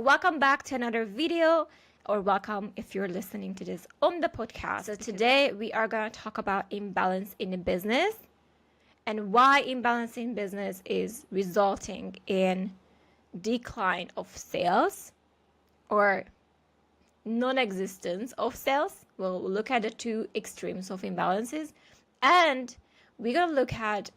welcome back to another video, or welcome if you're listening to this on the podcast. So today we are going to talk about imbalance in the business and why imbalance in business is resulting in decline of sales or non-existence of sales. We'll look at the two extremes of imbalances, and we're going to look at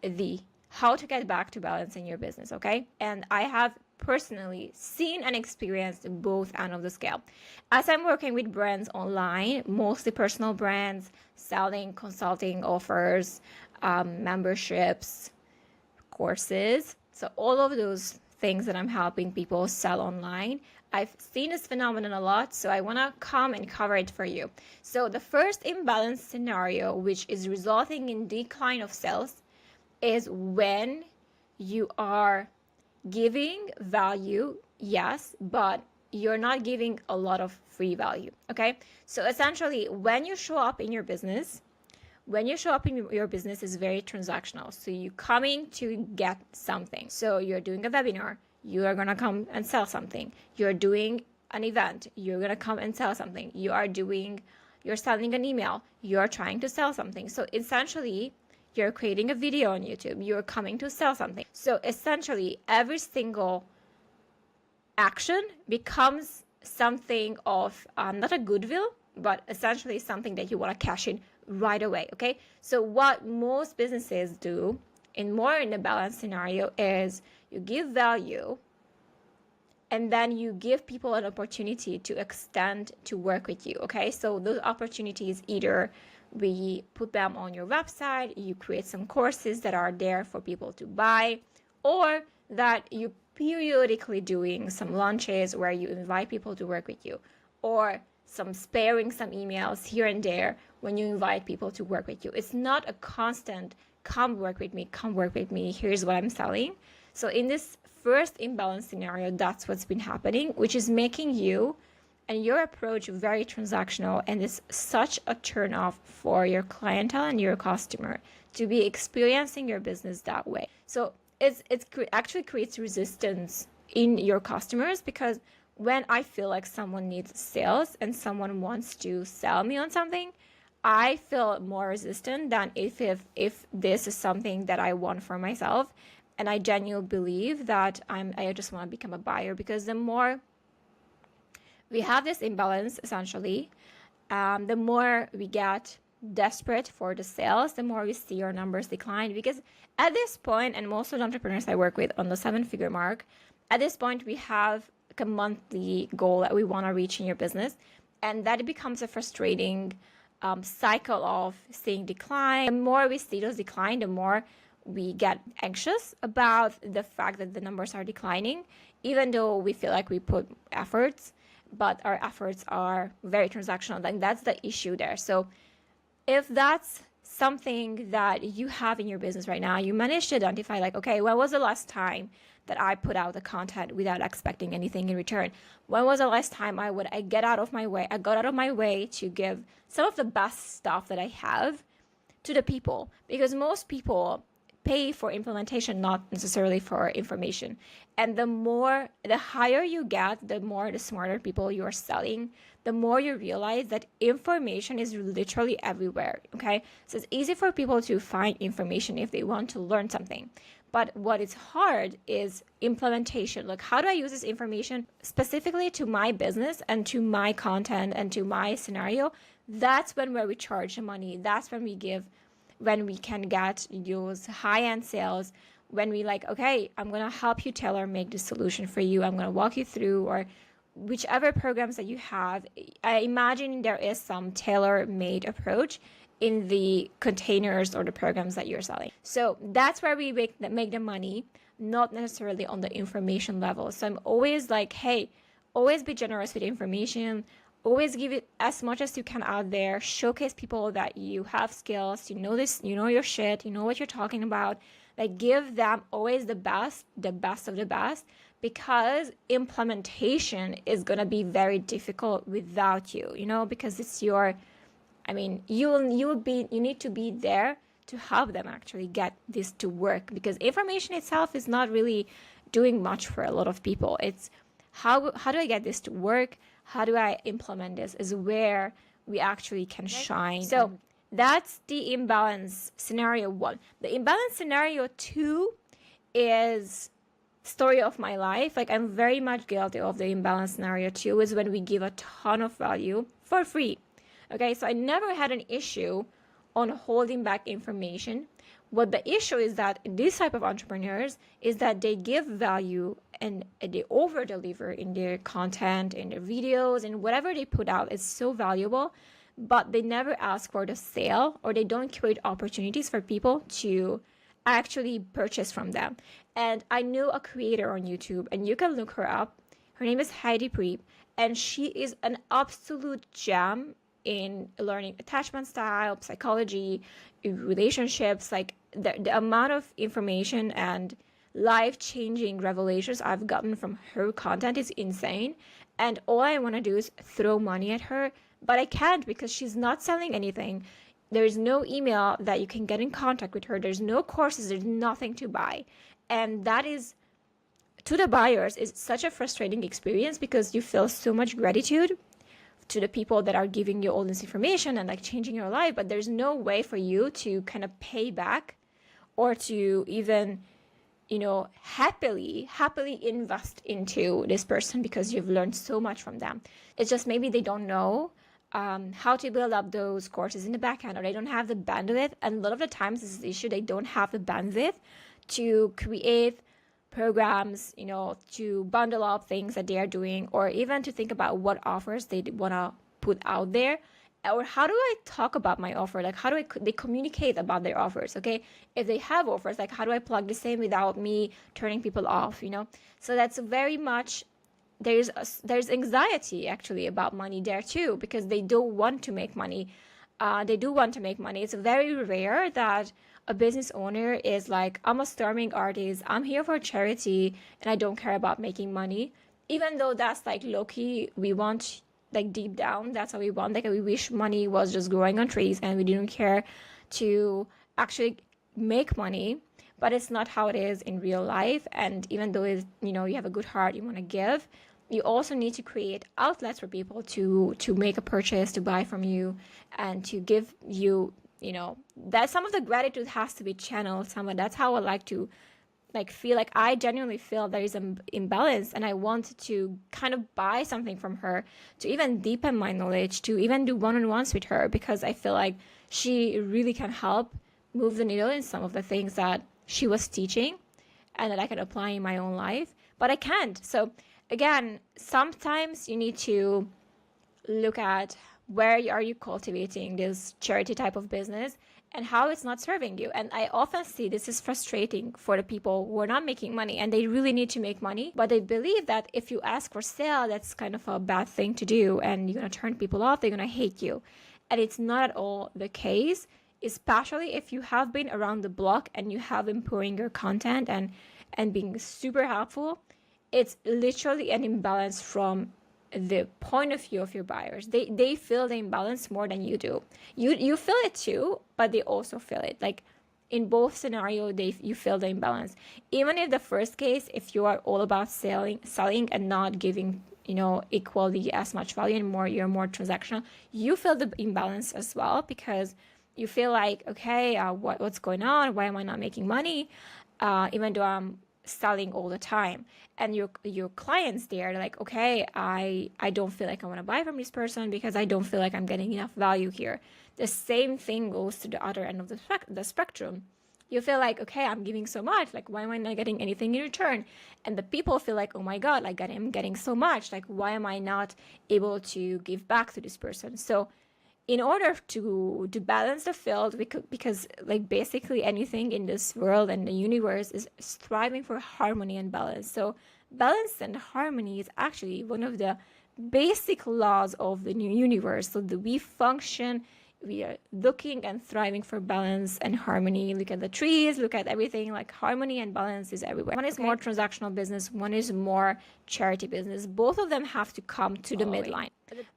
the how to get back to balance in your business, okay? And I have personally seen and experienced both ends of the scale. As I'm working with brands online, mostly personal brands, selling consulting offers, memberships, courses, so all of those things that I'm helping people sell online, I've seen this phenomenon a lot, so I want to come and cover it for you. So the first imbalance scenario, which is resulting in decline of sales, is when you are giving value, yes, but you're not giving a lot of free value, okay? So essentially, when you show up in your business, is very transactional. So you're coming to get something. So you're doing a webinar, you are gonna come and sell something. You're doing an event, you're gonna come and sell something. You're sending an email, you're trying to sell something. So essentially, you're creating a video on YouTube, you're coming to sell something. So essentially, every single action becomes something of not a goodwill, but essentially something that you want to cash in right away, okay? So what most businesses do in the balanced scenario is you give value and then you give people an opportunity to extend to work with you, okay? So those opportunities, either we put them on your website, you create some courses that are there for people to buy, or that you periodically doing some launches where you invite people to work with you, or some emails here and there when you invite people to work with you. It's not a constant, come work with me, here's what I'm selling. So in this first imbalance scenario, that's what's been happening, which is making you and your approach very transactional, and it's such a turn off for your clientele and your customer to be experiencing your business that way. So it actually creates resistance in your customers, because when I feel like someone needs sales and someone wants to sell me on something, I feel more resistant than if this is something that I want for myself, and I genuinely believe that I just want to become a buyer. Because the more we have this imbalance, essentially, the more we get desperate for the sales, the more we see our numbers decline. Because at this point, and most of the entrepreneurs I work with on the 7-figure mark, at this point we have a monthly goal that we want to reach in your business, and that becomes a frustrating cycle of seeing decline. The more we see those decline, the more we get anxious about the fact that the numbers are declining, even though we feel like we put efforts, but our efforts are very transactional. Like, that's the issue there. So if that's something that you have in your business right now, you manage to identify, like, okay, when was the last time that I put out the content without expecting anything in return? When was the last time I got out of my way to give some of the best stuff that I have to the people? Because most people pay for implementation, not necessarily for information. And the higher you get, the smarter people you are selling, the more you realize that information is literally everywhere, okay? So it's easy for people to find information if they want to learn something. But what is hard is implementation. Like, how do I use this information specifically to my business and to my content and to my scenario? That's where we charge the money. That's when we can get those high-end sales, when we like, okay, I'm going to help you tailor make the solution for you. I'm going to walk you through, or whichever programs that you have. I imagine there is some tailor-made approach in the containers or the programs that you're selling. So that's where we make the money, not necessarily on the information level. So I'm always like, hey, always be generous with information. Always give it as much as you can out there. Showcase people that you have skills, you know your shit, you know what you're talking about. Like, give them always the best of the best, because implementation is going to be very difficult without you, because it's you need to be there to help them actually get this to work, because information itself is not really doing much for a lot of people. It's how do I get this to work? How do I implement this? Is where we actually can shine. So that's the imbalance scenario 1. The imbalance scenario 2 is story of my life. Like, I'm very much guilty of the imbalance scenario 2, is when we give a ton of value for free. Okay, so I never had an issue on holding back information. What the issue is that this type of entrepreneurs is that they give value and they over deliver in their content, in their videos, and whatever they put out is so valuable, but they never ask for the sale, or they don't create opportunities for people to actually purchase from them. And I know a creator on YouTube, and you can look her up. Her name is Heidi Priest, and she is an absolute gem in learning attachment style, psychology, relationships. Like, the amount of information and life-changing revelations I've gotten from her content is insane. And all I want to do is throw money at her, but I can't because she's not selling anything. There's no email that you can get in contact with her. There's no courses. There's nothing to buy. And that is, to the buyers, is such a frustrating experience because you feel so much gratitude to the people that are giving you all this information and like changing your life, but there's no way for you to kind of pay back or to even, you know, happily invest into this person because you've learned so much from them. It's just maybe they don't know how to build up those courses in the back end, or they don't have the bandwidth. And a lot of the times this is the issue, they don't have the bandwidth to create programs, you know, to bundle up things that they are doing, or even to think about what offers they want to put out there, or how do I talk about my offer? Like, how do they communicate about their offers? Okay, if they have offers, like, how do I plug this in without me turning people off? You know, so that's very much, there's anxiety actually about money there too, because they don't want to make money. They do want to make money. It's very rare that a business owner is like, I'm a starving artist, I'm here for charity, and I don't care about making money. Even though that's like low-key, we want, like, deep down, that's what we want. Like, we wish money was just growing on trees and we didn't care to actually make money, but it's not how it is in real life. And even though it's, you know, you have a good heart, you want to give, you also need to create outlets for people to make a purchase, to buy from you, and to give you, you know, that some of the gratitude has to be channeled somewhere. That's how I like to, like, feel like I genuinely feel there is an imbalance, and I want to kind of buy something from her to even deepen my knowledge, to even do one-on-ones with her, because I feel like she really can help move the needle in some of the things that she was teaching and that I can apply in my own life, but I can't. So again, sometimes you need to look at where are you cultivating this charity type of business and how it's not serving you. And I often see this is frustrating for the people who are not making money and they really need to make money, but they believe that if you ask for sale, that's kind of a bad thing to do and you're going to turn people off, they're going to hate you. And it's not at all the case, especially if you have been around the block and you have been pouring your content and being super helpful. It's literally an imbalance from the point of view of your buyers. They feel the imbalance more than you do. You feel it too, but they also feel it. Like, in both scenarios, you feel the imbalance. Even if the first case, if you are all about selling and not giving, you know, equally as much value and you're more transactional, you feel the imbalance as well, because you feel like, okay, what's going on? Why am I not making money? Even though I'm selling all the time. And your clients there, like, okay, I don't feel like I want to buy from this person because I don't feel like I'm getting enough value here. The same thing goes to the other end of the spectrum. You feel like, okay, I'm giving so much, like, why am I not getting anything in return? And the people feel like, oh my god, like, I'm getting so much, like, why am I not able to give back to this person? So in order to balance the field, because like basically anything in this world and the universe is striving for harmony and balance. So balance and harmony is actually one of the basic laws of the new universe. So we function, we are looking and thriving for balance and harmony. Look at the trees, look at everything, like harmony and balance is everywhere. One is more transactional business, one is more charity business. Both of them have to come to the midline.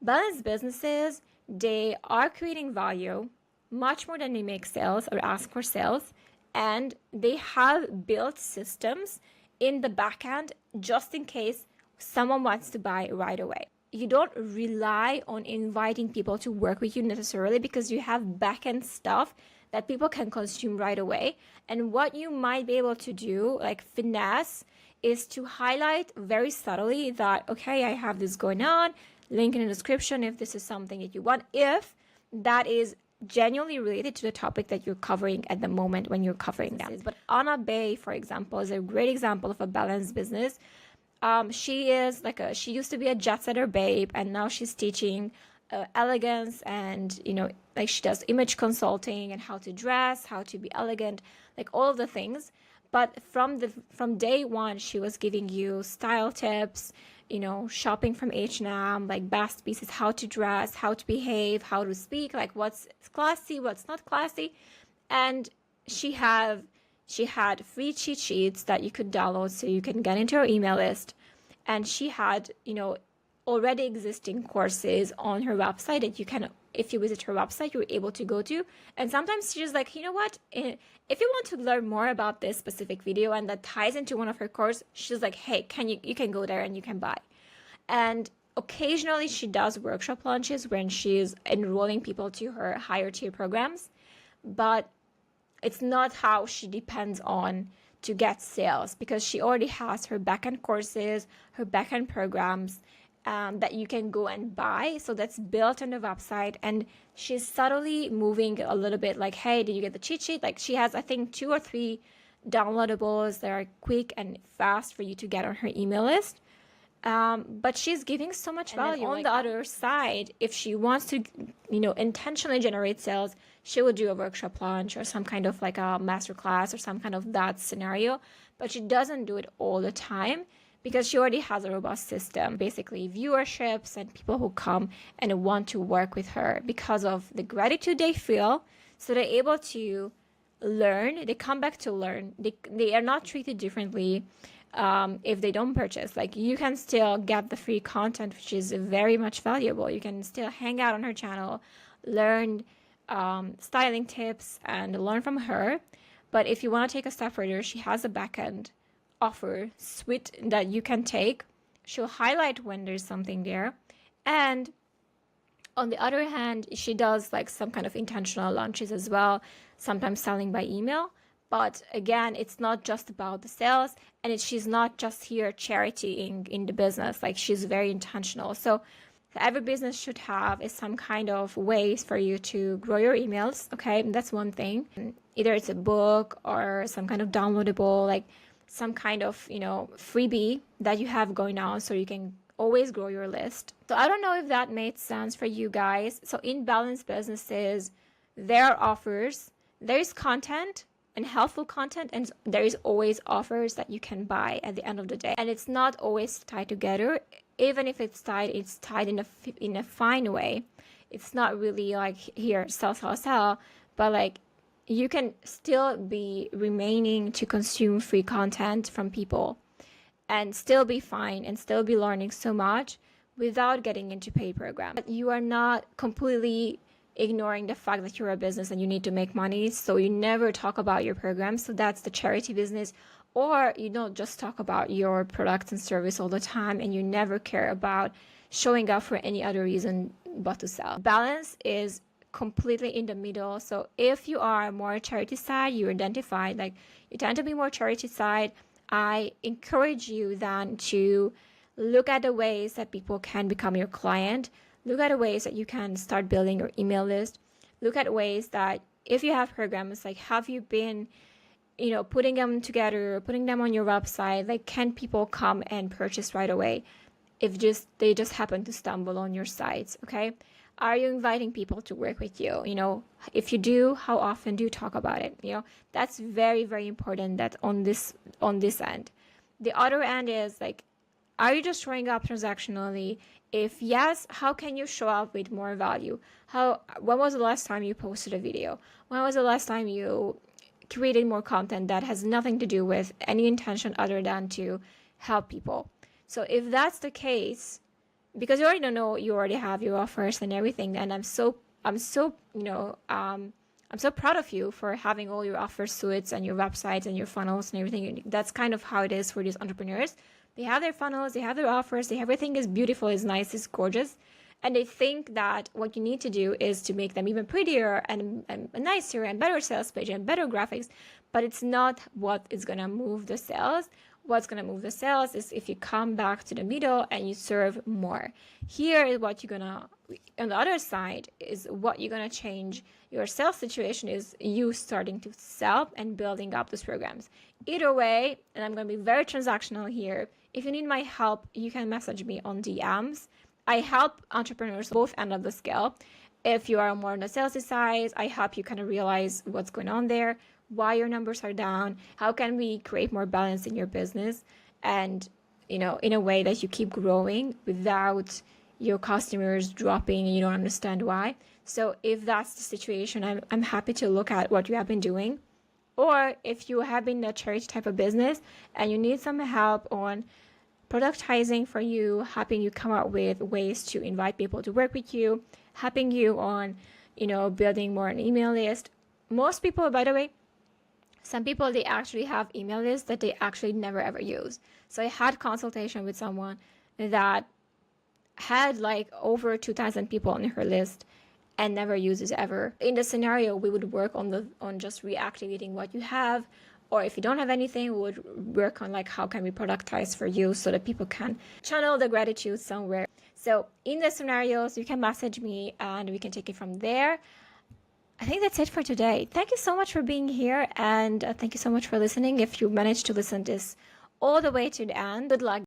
Balanced businesses, they are creating value much more than they make sales or ask for sales, and they have built systems in the back end just in case someone wants to buy right away. You don't rely on inviting people to work with you necessarily, because you have back-end stuff that people can consume right away. And what you might be able to do, like finesse, is to highlight very subtly that, okay, I have this going on, link in the description if this is something that you want, if that is genuinely related to the topic that you're covering at the moment when you're covering them. But Anna Bay, for example, is a great example of a balanced business. She is like she used to be a jet setter babe, and now she's teaching elegance, and like she does image consulting and how to dress, how to be elegant, like all of the things. But from day one, she was giving you style tips, shopping from H&M, like best pieces, how to dress, how to behave, how to speak, like what's classy, what's not classy. And she had free cheat sheets that you could download so you can get into her email list. And she had, already existing courses on her website that you can, if you visit her website, you're able to go to. And sometimes she's like, you know what, if you want to learn more about this specific video and that ties into one of her courses, she's like, hey, you can go there and you can buy. And occasionally she does workshop launches when she's enrolling people to her higher tier programs, but it's not how she depends on to get sales, because she already has her backend courses, her backend programs, that you can go and buy. So that's built on the website, and she's subtly moving a little bit like, hey, did you get the cheat sheet? Like she has, I think, 2 or 3 downloadables that are quick and fast for you to get on her email list. But she's giving so much value. On the other side, if she wants to, intentionally generate sales, she will do a workshop launch or some kind of like a masterclass or some kind of that scenario. But she doesn't do it all the time, because she already has a robust system, basically viewerships and people who come and want to work with her because of the gratitude they feel. So they're able to learn, they come back to learn. They are not treated differently if they don't purchase. Like you can still get the free content, which is very much valuable. You can still hang out on her channel, learn styling tips and learn from her. But if you want to take a step further, she has a backend offer suite that you can take. She'll highlight when there's something there. And on the other hand, she does like some kind of intentional launches as well, sometimes selling by email. But again, it's not just about the sales, and she's not just here charitying in the business. Like she's very intentional. So every business should have is some kind of ways for you to grow your emails. Okay, and that's one thing. Either it's a book or some kind of downloadable, like some kind of freebie that you have going on, so you can always grow your list. So I don't know if that made sense for you guys. So in balanced businesses, there are offers, there is content and helpful content, and there is always offers that you can buy at the end of the day. And it's not always tied together. Even if it's tied in a fine way. It's not really like here sell, but like you can still be remaining to consume free content from people and still be fine and still be learning so much without getting into paid programs. But you are not completely ignoring the fact that you're a business and you need to make money, so you never talk about your programs. So that's the charity business. Or you don't just talk about your products and service all the time, and you never care about showing up for any other reason but to sell. Balance is completely in the middle. So if you are more charity side, you identify like you tend to be more charity side, I encourage you then to look at the ways that people can become your client. Look at the ways that you can start building your email list. Look at ways that if you have programs, like have you been putting them together, putting them on your website, like can people come and purchase right away if they just happen to stumble on your sites? Okay, are you inviting people to work with you? If you do, how often do you talk about it? That's very, very important. That on this end. The other end is like, are you just showing up transactionally? If yes, how can you show up with more value? When was the last time you posted a video? When was the last time you created more content that has nothing to do with any intention other than to help people? So if that's the case, because you already have your offers and everything, and I'm so proud of you for having all your offer suites and your websites and your funnels and everything. That's kind of how it is for these entrepreneurs. They have their funnels, they have their offers, everything is beautiful, is nice, is gorgeous. And they think that what you need to do is to make them even prettier and nicer and better sales page and better graphics. But it's not what is going to move the sales. What's going to move the sales is if you come back to the middle and you serve more. Here is what you're going to, on the other side, is what you're going to change your sales situation is you starting to sell and building up those programs. Either way, and I'm going to be very transactional here, if you need my help, you can message me on DMs. I help entrepreneurs both end of the scale. If you are more on the sales side, I help you kind of realize what's going on there, why your numbers are down, how can we create more balance in your business, and in a way that you keep growing without your customers dropping and you don't understand why. So if that's the situation, I'm happy to look at what you have been doing. Or if you have been a charity type of business and you need some help on productizing for you, helping you come up with ways to invite people to work with you, helping you on, building more an email list. Most people, by the way, some people, they actually have email lists that they actually never ever use. So I had consultation with someone that had like over 2,000 people on her list and never uses ever. In the scenario, we would work on just reactivating what you have. Or if you don't have anything, we would work on like how can we productize for you so that people can channel the gratitude somewhere. So in the scenarios, you can message me and we can take it from there. I think that's it for today. Thank you so much for being here, and thank you so much for listening. If you managed to listen this all the way to the end, good luck.